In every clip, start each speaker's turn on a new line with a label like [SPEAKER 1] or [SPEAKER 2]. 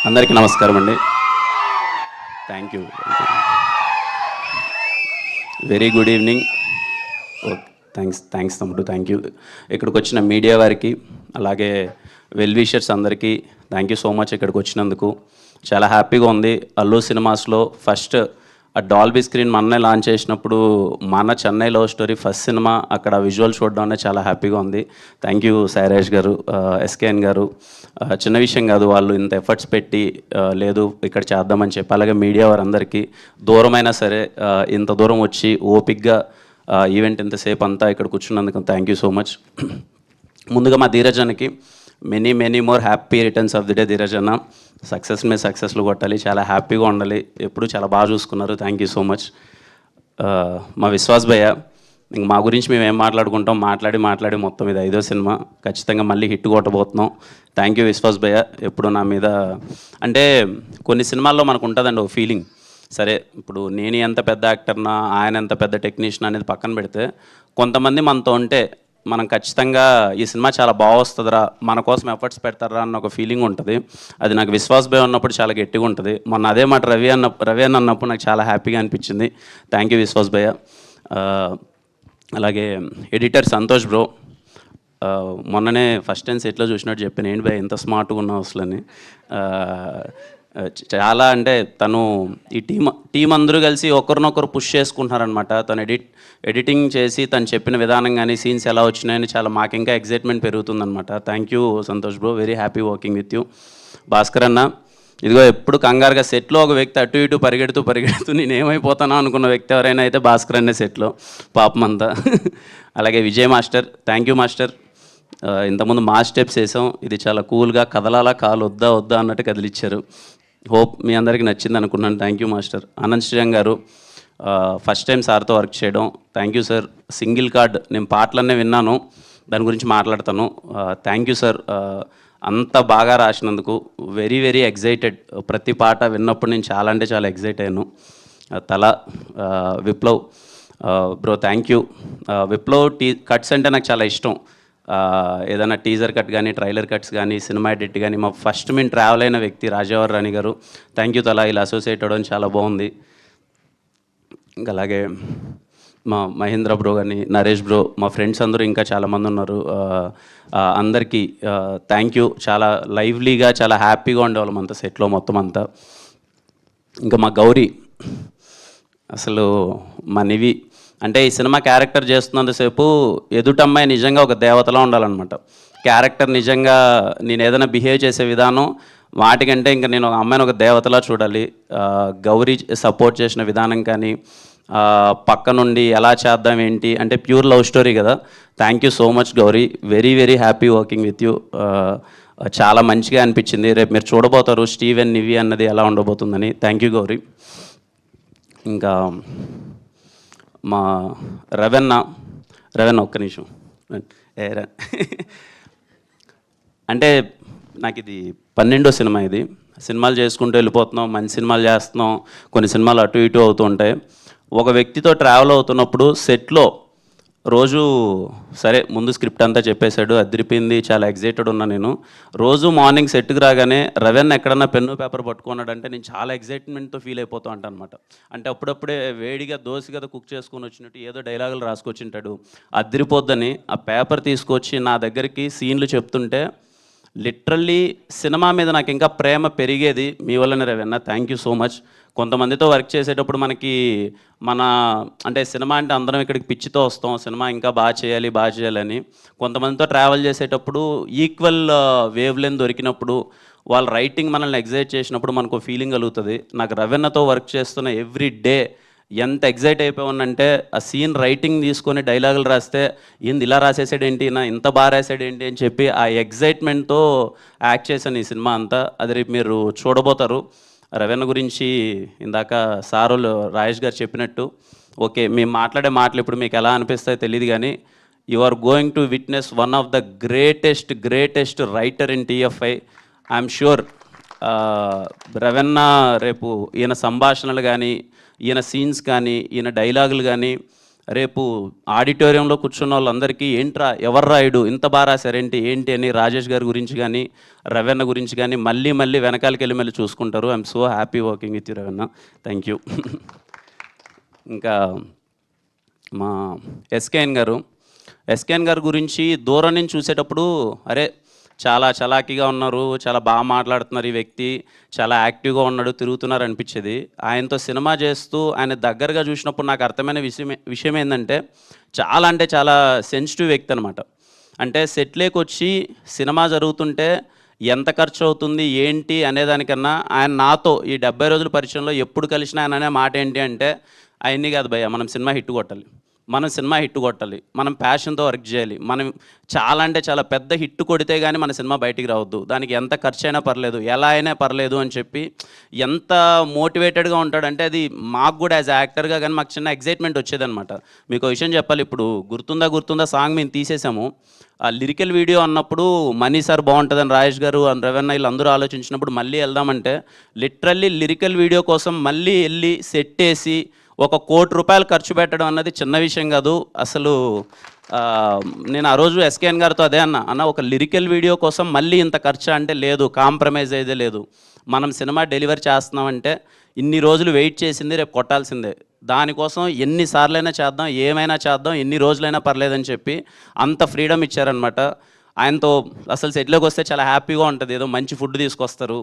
[SPEAKER 1] అందరికీ నమస్కారం అండి. Thank you. Very good evening. Thanks తమ్ముడు, థ్యాంక్ యూ. ఇక్కడికి వచ్చిన మీడియా వారికి, అలాగే వెల్ విషర్స్ అందరికీ థ్యాంక్ యూ సో మచ్. ఇక్కడికి వచ్చినందుకు చాలా హ్యాపీగా ఉంది. అల్లు సినిమాస్లో ఫస్ట్ ఆ డాల్బీ స్క్రీన్ మొన్నే లాంచ్ చేసినప్పుడు మన Chennai love story first cinema, అక్కడ విజువల్ చూడడం చాలా హ్యాపీగా ఉంది. థ్యాంక్ యూ సాయిరాజ్ గారు, ఎస్కేఎన్ గారు. చిన్న విషయం కాదు, వాళ్ళు ఇంత ఎఫర్ట్స్ పెట్టి లేదు ఇక్కడ చేద్దామని చెప్పి, అలాగే మీడియా వారందరికీ దూరమైనా సరే ఇంత దూరం వచ్చి ఓపిక్గా ఈవెంట్ ఇంతసేపు అంతా ఇక్కడ కూర్చున్నందుకు థ్యాంక్ యూ సో మచ్. ముందుగా మా ధీరజన్కి many more happy returns of the day. Dheeraj అన్న సక్సెస్ మీద సక్సెస్లు కొట్టాలి, చాలా హ్యాపీగా ఉండాలి, ఎప్పుడు చాలా బాగా చూసుకున్నారు. Thank you so much. మా విశ్వాస్ భయ్య, ఇంక మా గురించి మేము ఏం మాట్లాడుకుంటాం, మాట్లాడి మొత్తం ఇది 5వ సినిమా, ఖచ్చితంగా మళ్ళీ హిట్ కొట్టబోతున్నాం. థ్యాంక్ యూ విశ్వాస్ భయ్య. ఎప్పుడు నా మీద అంటే కొన్ని సినిమాల్లో మనకు ఉంటుందండి ఒక ఫీలింగ్, సరే ఇప్పుడు నేను ఎంత పెద్ద యాక్టర్నా, ఆయన ఎంత పెద్ద టెక్నీషియన్ అనేది పక్కన పెడితే, కొంతమంది మనతో ఉంటే మనం ఖచ్చితంగా ఈ సినిమా చాలా బాగా వస్తుందిరా, మన కోసం ఎఫర్ట్స్ పెడతారా అన్న ఒక ఫీలింగ్ ఉంటుంది. అది నాకు విశ్వాస్ భయ్య ఉన్నప్పుడు చాలా గట్టిగా ఉంటుంది. మొన్న అదే మాట రవి అన్న అన్నప్పుడు నాకు చాలా హ్యాపీగా అనిపించింది. థ్యాంక్ యూ విశ్వాస్ భయ్య. అలాగే ఎడిటర్ సంతోష్ బ్రో, మొన్ననే ఫస్ట్ టైం సెట్లో చూసినట్టు చెప్పాను, ఏంటి భయ్య ఎంత స్మార్ట్గా ఉన్నావు అసలని. చాలా అంటే తను ఈ టీం అందరూ కలిసి ఒకరినొకరు పుష్ చేసుకుంటున్నారనమాట. తను ఎడిటింగ్ చేసి తను చెప్పిన విధానం కానీ సీన్స్ ఎలా వచ్చినాయని చాలా మాకు ఇంకా ఎగ్జైట్మెంట్ పెరుగుతుందనమాట. Thank you Santosh bro, very happy working with you. Bhaskar అన్న, ఇదిగో ఎప్పుడు కంగారుగా సెట్లో ఒక వ్యక్తి అటు ఇటు పరిగెడుతూ నేను ఏమైపోతానో అనుకున్న వ్యక్తి ఎవరైనా అయితే భాస్కర్ అనే సెట్లో, పాపం అంతా. అలాగే Vijay master, thank you master. ఇంతకుముందు మా స్టెప్స్ వేసాం, ఇది చాలా కూల్గా కదలాలా, కాలు వద్దా అన్నట్టు కదిలిచ్చారు. హోప్ మీ అందరికీ నచ్చింది అనుకున్నాను. Thank you master. Ananth Sriram గారు, ఫస్ట్ టైం సార్తో వర్క్ చేయడం, thank you sir. Single card నేను పాటలన్నీ విన్నాను, దాని గురించి మాట్లాడతాను. థ్యాంక్ యూ సార్, అంత బాగా రాసినందుకు. వెరీ ఎగ్జైటెడ్, ప్రతి పాట విన్నప్పుడు నేను చాలా అంటే చాలా ఎగ్జైట్ అయ్యాను. Viplav bro, thank you. Viplav cuts అంటే నాకు చాలా ఇష్టం. ఏదైనా టీజర్ కట్ కానీ, ట్రైలర్ కట్స్ కానీ, సినిమా ఎడిట్ కానీ, మా ఫస్ట్ మేము ట్రావెల్ అయిన వ్యక్తి రాజావర్ రాణి గారు, థ్యాంక్ యూ. ఇలా అసోసియేట్ అవ్వడం చాలా బాగుంది. ఇంకా అలాగే మా మహేంద్ర బ్రో కానీ, నరేష్ బ్రో, మా ఫ్రెండ్స్ అందరూ ఇంకా చాలామంది ఉన్నారు. అందరికీ థ్యాంక్ యూ. చాలా లైవ్లీగా చాలా హ్యాపీగా ఉండేవాళ్ళం అంతా సెట్లో మొత్తం అంతా. ఇంకా మా గౌరీ, అసలు మా నివి అంటే ఈ సినిమా క్యారెక్టర్ చేస్తున్నంతసేపు ఎదుటమ్మాయి నిజంగా ఒక దేవతలా ఉండాలన్నమాట. క్యారెక్టర్ నిజంగా నేను ఏదైనా బిహేవ్ చేసే విధానం వాటికంటే ఇంకా నేను ఒక అమ్మాయిని ఒక దేవతలా చూడాలి. గౌరీ సపోర్ట్ చేసిన విధానం కానీ, పక్క నుండి ఎలా చేద్దాం ఏంటి అంటే ప్యూర్ లవ్ స్టోరీ కదా. Thank you so much Gauri, very happy working with you. చాలా మంచిగా అనిపించింది. రేపు మీరు చూడబోతారు స్టీవ్ అండ్ నివి అన్నది ఎలా ఉండబోతుందని. Thank you Gauri. ఇంకా మా రవెన్న ఒక్క నిమిషం. అంటే నాకు ఇది 12వ సినిమా. ఇది సినిమాలు చేసుకుంటూ వెళ్ళిపోతున్నాం, మంచి సినిమాలు చేస్తున్నాం, కొన్ని సినిమాలు అటు ఇటు అవుతూ ఉంటాయి. ఒక వ్యక్తితో ట్రావెల్ అవుతున్నప్పుడు సెట్లో రోజు సరే ముందు స్క్రిప్ట్ అంతా చెప్పేశాడు, అదిరిపోయింది, చాలా ఎగ్జైటెడ్ ఉన్నా నేను. రోజు మార్నింగ్ సెట్కి రాగానే రవెన్ ఎక్కడన్నా పెన్ను పేపర్ పట్టుకున్నాడంటే నేను చాలా ఎగ్జైట్మెంట్తో ఫీల్ అయిపోతూ ఉంటాను అనమాట. అంటే అప్పుడప్పుడే వేడిగా దోశ కదా కుక్ చేసుకొని వచ్చినట్టు ఏదో డైలాగులు రాసుకొచ్చింటాడు, అదిరిపోద్దని ఆ పేపర్ తీసుకొచ్చి నా దగ్గరికి సీన్లు చెప్తుంటే లిటరల్లీ సినిమా మీద నాకు ఇంకా ప్రేమ పెరిగేది మీ వల్లనే Ravanna. Thank you so much. కొంతమందితో వర్క్ చేసేటప్పుడు మనకి అంటే సినిమా అంటే అందరం ఇక్కడికి పిచ్చితో వస్తాం, సినిమా ఇంకా బాగా చేయాలని. కొంతమందితో ట్రావెల్ చేసేటప్పుడు ఈక్వల్ వేవ్ లెంత్ దొరికినప్పుడు, వాళ్ళ రైటింగ్ మనల్ని ఎగ్జైట్ చేసినప్పుడు మనకు ఫీలింగ్ కలుగుతుంది. నాకు రవెన్నతో వర్క్ చేస్తున్న ఎవ్రీ డే ఎంత ఎగ్జైట్ అయిపోయానంటే, ఆ సీన్ రైటింగ్ తీసుకొని డైలాగులు రాస్తే ఏంది ఇలా రాసేసాడేంటి, నా ఇంత బాగా రాసాడేంటి అని చెప్పి ఆ ఎగ్జైట్మెంట్తో యాక్ట్ చేశాను ఈ సినిమా అంతా. అది రేపు మీరు చూడబోతారు. రవెన్న గురించి ఇందాక సారులు రాజేష్ గారు చెప్పినట్టు, ఓకే మేము మాట్లాడే మాటలు ఇప్పుడు మీకు ఎలా అనిపిస్తాయో తెలియదు కానీ, you are going to witness one of the greatest writer in TFI. I'm sure రవెన్న రేపు ఈయన సంభాషణలు కానీ, ఈయన సీన్స్ కానీ, ఈయన డైలాగులు కానీ రేపు ఆడిటోరియంలో కూర్చున్న వాళ్ళందరికీ ఏంట్రా ఎవరు రాయుడు ఇంత బాగా రాశారేంటి ఏంటి అని రాజేష్ గారి గురించి కానీ రవెన్న గురించి కానీ మళ్ళీ మళ్ళీ వెనకాలకి వెళ్ళి మళ్ళీ చూసుకుంటారు. I'm so happy working with you Ravanna. Thank you. ఇంకా మా ఎస్కేఎన్ గారు గురించి దూరం నుంచి చూసేటప్పుడు అరే చాలా చలాకీగా ఉన్నారు, చాలా బాగా మాట్లాడుతున్నారు, ఈ వ్యక్తి చాలా యాక్టివ్గా ఉన్నాడు, తిరుగుతున్నారు అనిపించేది. ఆయనతో సినిమా చేస్తూ ఆయన దగ్గరగా చూసినప్పుడు నాకు అర్థమైన విషయం ఏంటంటే చాలా సెన్సిటివ్ వ్యక్తి అనమాట. అంటే సెట్లోకి వచ్చి సినిమా జరుగుతుంటే ఎంత ఖర్చు అవుతుంది ఏంటి అనేదానికన్నా ఆయన నాతో ఈ 70 రోజుల పరిచయంలో ఎప్పుడు కలిసినా ఆయన అనే మాట ఏంటి అంటే అవన్నీ కాదు భయ్య, మనం సినిమా హిట్ కొట్టాలి, మనం ప్యాషన్తో వర్క్ చేయాలి, మనం చాలా పెద్ద హిట్ కొడితే కానీ మన సినిమా బయటికి రావద్దు, దానికి ఎంత ఖర్చు అయినా పర్లేదు, ఎలా అయినా పర్లేదు అని చెప్పి ఎంత మోటివేటెడ్గా ఉంటాడంటే అది మాకు కూడా యాజ్ యాక్టర్గా కానీ మాకు చిన్న ఎగ్జైట్మెంట్ వచ్చేదనమాట. మీకు ఒక విషయం చెప్పాలి, ఇప్పుడు గుర్తుందా సాంగ్ మేము తీసేసాము. ఆ లిరికల్ వీడియో అన్నప్పుడు మనీ సార్ బాగుంటుందని రాజేష్ గారు రవెన్న వీళ్ళందరూ ఆలోచించినప్పుడు మళ్ళీ వెళ్దామంటే లిటరల్లీ లిరికల్ వీడియో కోసం మళ్ళీ వెళ్ళి సెట్ వేసి ₹1 కోటి ఖర్చు పెట్టడం అన్నది చిన్న విషయం కాదు అసలు. నేను ఆ రోజు ఎస్కేఎన్ గారితో అదే అన్న ఒక లిరికల్ వీడియో కోసం మళ్ళీ ఇంత ఖర్చు అంటే లేదు, కాంప్రమైజ్ అయితే లేదు. మనం సినిమా డెలివరీ చేస్తున్నామంటే ఇన్ని రోజులు వెయిట్ చేసింది రేపు కొట్టాల్సిందే, దానికోసం ఎన్నిసార్లైనా చేద్దాం, ఏమైనా చేద్దాం, ఎన్ని రోజులైనా పర్లేదని చెప్పి అంత ఫ్రీడమ్ ఇచ్చారనమాట. ఆయనతో అసలు సెట్లోకి వస్తే చాలా హ్యాపీగా ఉంటుంది, ఏదో మంచి ఫుడ్ తీసుకొస్తారు,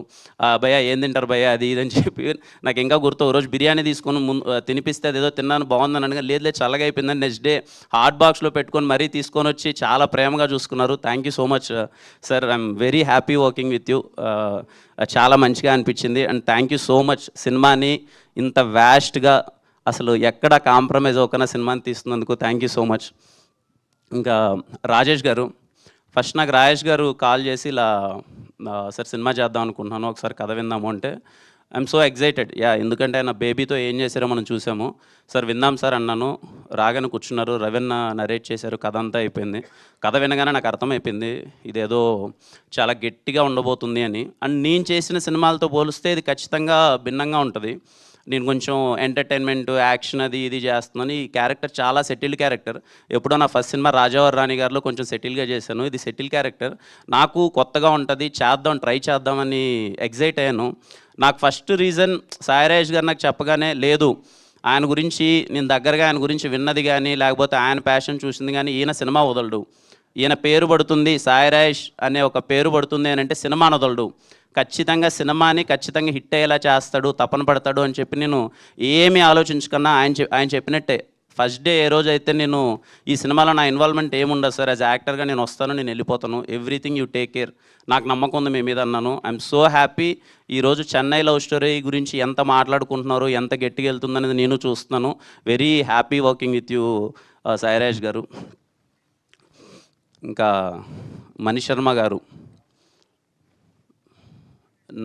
[SPEAKER 1] భయ్య ఏం తింటారు భయ్య అది ఇదని చెప్పి. నాకు ఇంకా గుర్తు రోజు బిర్యానీ తీసుకొని తినిపిస్తే అదేదో తిన్నాను బాగుందని అనగా లేదు చల్లగా అయిపోయిందని నెక్స్ట్ డే హాట్ బాక్స్లో పెట్టుకొని మరీ తీసుకొని వచ్చి చాలా ప్రేమగా చూసుకున్నారు. Thank you so much sir, I'm very happy working with you. చాలా మంచిగా అనిపించింది and thank you so much. సినిమాని ఇంత వ్యాస్ట్గా అసలు ఎక్కడ కాంప్రమైజ్ అవ్వకుండా సినిమాని తీస్తున్నందుకు థ్యాంక్ యూ సో మచ్. ఇంకా ఫస్ట్ నాకు రాజేష్ గారు కాల్ చేసి ఇలా సార్ సినిమా చేద్దాం అనుకుంటున్నాను, ఒకసారి కథ విందాము అంటే ఐఎమ్ సో ఎగ్జైటెడ్. ఎందుకంటే ఆయన బేబీతో ఏం చేశారో మనం చూసాము. సార్ విందాం సార్ అన్నాను, రాగానే కూర్చున్నారు, రవెన్న నరేట్ చేశారు, కథ అంతా అయిపోయింది. కథ వినగానే నాకు అర్థమైపోయింది ఇదేదో చాలా గట్టిగా ఉండబోతుంది అని. అండ్ నేను చేసిన సినిమాలతో పోలిస్తే ఇది ఖచ్చితంగా భిన్నంగా ఉంటుంది. నేను కొంచెం ఎంటర్టైన్మెంట్ యాక్షన్ అది ఇది చేస్తున్నాను. ఈ క్యారెక్టర్ చాలా సెటిల్డ్ క్యారెక్టర్. ఎప్పుడో నా ఫస్ట్ సినిమా రాజావారి రాణి గారిలో కొంచెం సెటిల్గా చేశాను, ఇది సెటిల్ క్యారెక్టర్. నాకు కొత్తగా ఉంటుంది, ట్రై చేద్దామని ఎగ్జైట్ అయ్యాను. నాకు ఫస్ట్ రీజన్ సాయిరాజ్ గారు నాకు చెప్పగానే లేదు ఆయన గురించి నేను దగ్గరగా ఆయన గురించి విన్నది కానీ లేకపోతే ఆయన ప్యాషన్ చూసింది కానీ ఈయన సినిమా వదలడు, ఈయన పేరు పడుతుంది సాయిరాజ్ అనే ఒక పేరు పడుతుంది అని అంటే సినిమా వదలడు, ఖచ్చితంగా సినిమాని ఖచ్చితంగా హిట్ అయ్యేలా చేస్తాడు, తపన పడతాడు అని చెప్పి నేను ఏమీ ఆలోచించకన్నా ఆయన చెప్పినట్టే ఫస్ట్ డే ఏ రోజు అయితే నేను ఈ సినిమాలో నా ఇన్వాల్వ్మెంట్ ఏముండదు సార్, యాజ్ యాక్టర్గా నేను వస్తాను, నేను వెళ్ళిపోతాను, ఎవ్రీథింగ్ యూ టేక్ కేర్, నాకు నమ్మకం ఉంది మీ మీద అన్నాను. I'm so happy. ఈరోజు చెన్నై లవ్ స్టోరీ గురించి ఎంత మాట్లాడుకుంటున్నారు, ఎంత గట్టిగా వెళ్తుందనేది నేను చూస్తున్నాను. Very happy working with you Sairaj గారు. ఇంకా మణి శర్మ గారు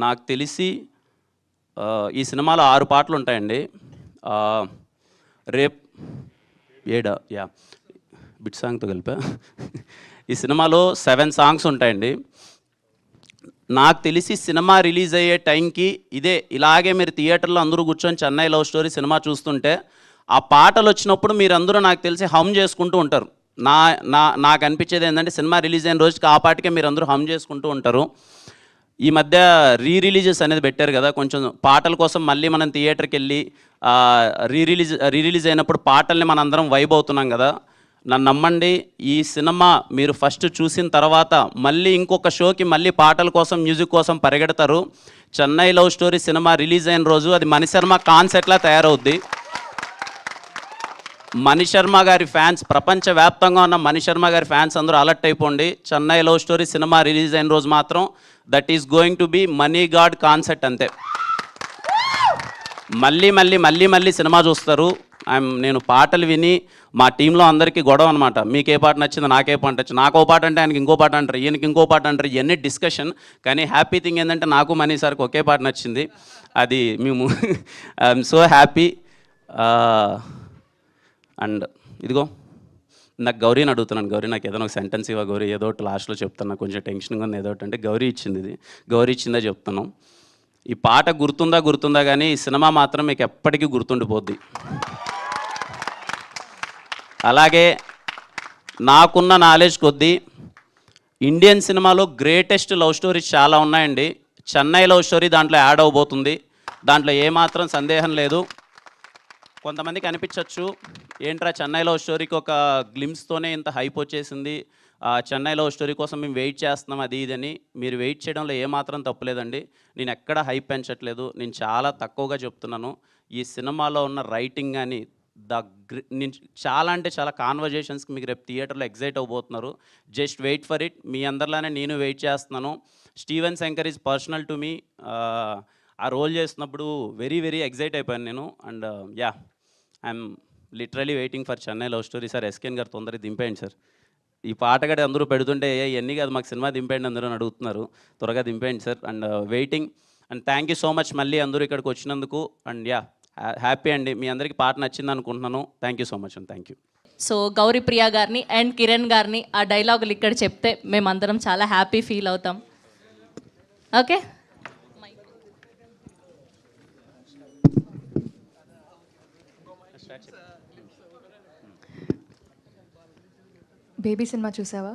[SPEAKER 1] నాకు తెలిసి ఈ సినిమాలో 6 పాటలు ఉంటాయండి. రేప్ 7 బిట్ సాంగ్తో కలిపా. ఈ సినిమాలో 7 సాంగ్స్ ఉంటాయండి. నాకు తెలిసి సినిమా రిలీజ్ అయ్యే టైంకి ఇలాగే మీరు థియేటర్లో అందరూ కూర్చొని చెన్నై లవ్ స్టోరీ సినిమా చూస్తుంటే ఆ పాటలు వచ్చినప్పుడు మీరందరూ నాకు తెలిసి హమ్ చేసుకుంటూ ఉంటారు. నాకు అనిపించేది ఏంటంటే సినిమా రిలీజ్ అయిన రోజుకి ఆ పాటకే మీరు అందరూ హమ్ చేసుకుంటూ ఉంటారు. ఈ మధ్య రిలీజెస్ అనేది పెట్టారు కదా, కొంచెం పాటల కోసం మళ్ళీ మనం థియేటర్కి వెళ్ళి రిలీజ్ అయినప్పుడు పాటల్ని మనందరం వైబ్ అవుతున్నాం కదా. నన్ను నమ్మండి, ఈ సినిమా మీరు ఫస్ట్ చూసిన తర్వాత మళ్ళీ ఇంకొక షోకి మళ్ళీ పాటల కోసం మ్యూజిక్ కోసం పరిగెడతారు. చెన్నై లవ్ స్టోరీ సినిమా రిలీజ్ అయిన రోజు అది మణిశర్మ కాన్సెప్ట్లా తయారవుద్ది. మణిశర్మ గారి ఫ్యాన్స్, ప్రపంచవ్యాప్తంగా ఉన్న మణిశర్మ గారి ఫ్యాన్స్ అందరూ అలర్ట్ అయిపోండి. చెన్నై లవ్ స్టోరీ సినిమా రిలీజ్ అయిన రోజు మాత్రం that is going to be money God concept అంతే. మళ్ళీ సినిమా చూస్తారు. నేను పాటలు విని మా టీంలో అందరికీ గొడవ అనమాట, మీకు ఏ పాట నచ్చింది, నాకే పాట నచ్చింది, నాకు ఓ పాట అంటే ఆయనకి ఇంకో పాట అంటారు, ఈయనకి ఇంకో పాట అంటారు, ఇవన్నీ డిస్కషన్. కానీ హ్యాపీ థింగ్ ఏంటంటే నాకు మనీ సార్కి ఒకే పాట నచ్చింది, అది మేము ఐఎమ్ సో హ్యాపీ. అండ్ ఇదిగో నాకు గౌరీని అడుగుతున్నాను, గౌరీ నాకు ఏదైనా ఒక సెంటెన్స్ ఇవ్వ గౌరీ, ఏదో ఒకటి లాస్ట్లో చెప్తాను, కొంచెం టెన్షన్గా ఉంది, ఏదో ఒకటి అంటే గౌరీ ఇచ్చింది, ఇది గౌరీ ఇచ్చిందా చెప్తున్నాం. ఈ పాట గుర్తుందా కానీ ఈ సినిమా మాత్రం మీకు ఎప్పటికీ గుర్తుండిపోద్ది. అలాగే నాకున్న నాలెడ్జ్ కొద్దీ ఇండియన్ సినిమాలో గ్రేటెస్ట్ లవ్ స్టోరీస్ చాలా ఉన్నాయండి. చెన్నై లవ్ స్టోరీ దాంట్లో యాడ్ అవబోతుంది, దాంట్లో ఏమాత్రం సందేహం లేదు. కొంతమందికి అనిపించవచ్చు ఏంట్రా చెన్నై లవ్ స్టోరీకి ఒక గ్లిమ్స్తోనే ఇంత హైప్ వచ్చేసింది, చెన్నై లవ్ స్టోరీ కోసం మేము వెయిట్ చేస్తున్నాం అది ఇదని. మీరు వెయిట్ చేయడంలో ఏమాత్రం తప్పులేదండి. నేను ఎక్కడ హైప్ పెంచట్లేదు, నేను చాలా తక్కువగా చెప్తున్నాను. ఈ సినిమాలో ఉన్న రైటింగ్ కానీ నేను చాలా అంటే చాలా కాన్వర్జేషన్స్కి మీకు రేపు థియేటర్లో ఎగ్జైట్ అవబోతున్నారు. Just wait for it. మీ అందరిలానే నేను వెయిట్ చేస్తున్నాను. Steven Shankar is personal to me. ఆ రోల్ చేస్తున్నప్పుడు వెరీ వెరీ ఎగ్జైట్ అయిపోయాను నేను. And I'm literally waiting for Chennai love story. Sir SKN గారు తొందరగా దింపేయండి సార్. ఈ పాట కూడా అందరూ పెడుతుంటే ఇవన్నీ కాదు మాకు సినిమా దింపేయండి అందరూ అని అడుగుతున్నారు. త్వరగా దింపేయండి sir. And waiting. And thank you so much మళ్ళీ అందరూ ఇక్కడికి వచ్చినందుకు. అండ్ హ్యాపీ అండి. మీ అందరికీ పాట నచ్చింది అనుకుంటున్నాను. Thank you so much and thank you.
[SPEAKER 2] So Gouri Priya గారిని అండ్ కిరణ్ గారిని ఆ డైలాగులు ఇక్కడ చెప్తే మేమందరం చాలా హ్యాపీ ఫీల్ అవుతాం. ఓకే,
[SPEAKER 3] బేబీ సినిమా చూసావా?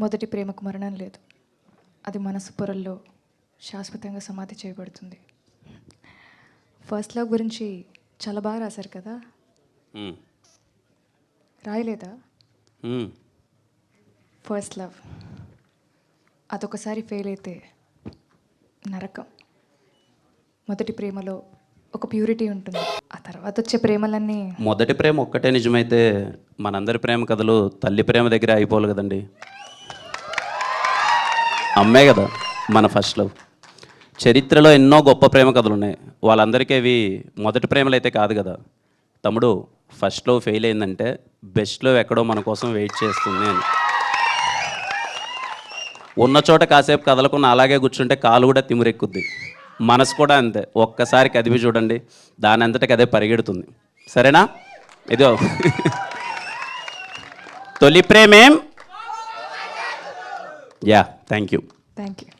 [SPEAKER 3] మొదటి ప్రేమకు మరణం లేదు, అది మనసు పొరల్లో శాశ్వతంగా సమాధి చేయబడుతుంది. ఫస్ట్ లవ్ గురించి చాలా బాగా రాశారు కదా, రాయలేదా? ఫస్ట్ లవ్ అదొకసారి ఫెయిల్ అయితే నరకం. మొదటి ప్రేమలో ఒక ప్యూరిటీ ఉంటుంది, ఆ తర్వాత వచ్చే ప్రేమలన్నీ.
[SPEAKER 1] మొదటి ప్రేమ ఒక్కటే నిజమైతే మనందరి ప్రేమ కథలు తల్లి ప్రేమ దగ్గర అయిపోవాలి కదండి. అమ్మే కదా మన ఫస్ట్ లవ్. చరిత్రలో ఎన్నో గొప్ప ప్రేమ కథలు ఉన్నాయి, వాళ్ళందరికీ అవి మొదటి ప్రేమలు అయితే కాదు కదా. తమ్ముడు ఫస్ట్ లవ్ ఫెయిల్ అయిందంటే బెస్ట్ లవ్ ఎక్కడో మన కోసం వెయిట్ చేస్తుంది అని. ఉన్న చోట కాసేపు కదలకుండా అలాగే కూర్చుంటే కాలు కూడా తిమిరెక్కుద్ది, మనసు కూడా అంతే. ఒక్కసారి కదిపి చూడండి, దాని అంతటికి అదే పరిగెడుతుంది. సరేనా? ఇదో తొలి ప్రేమేం. Thank you.
[SPEAKER 3] Thank you.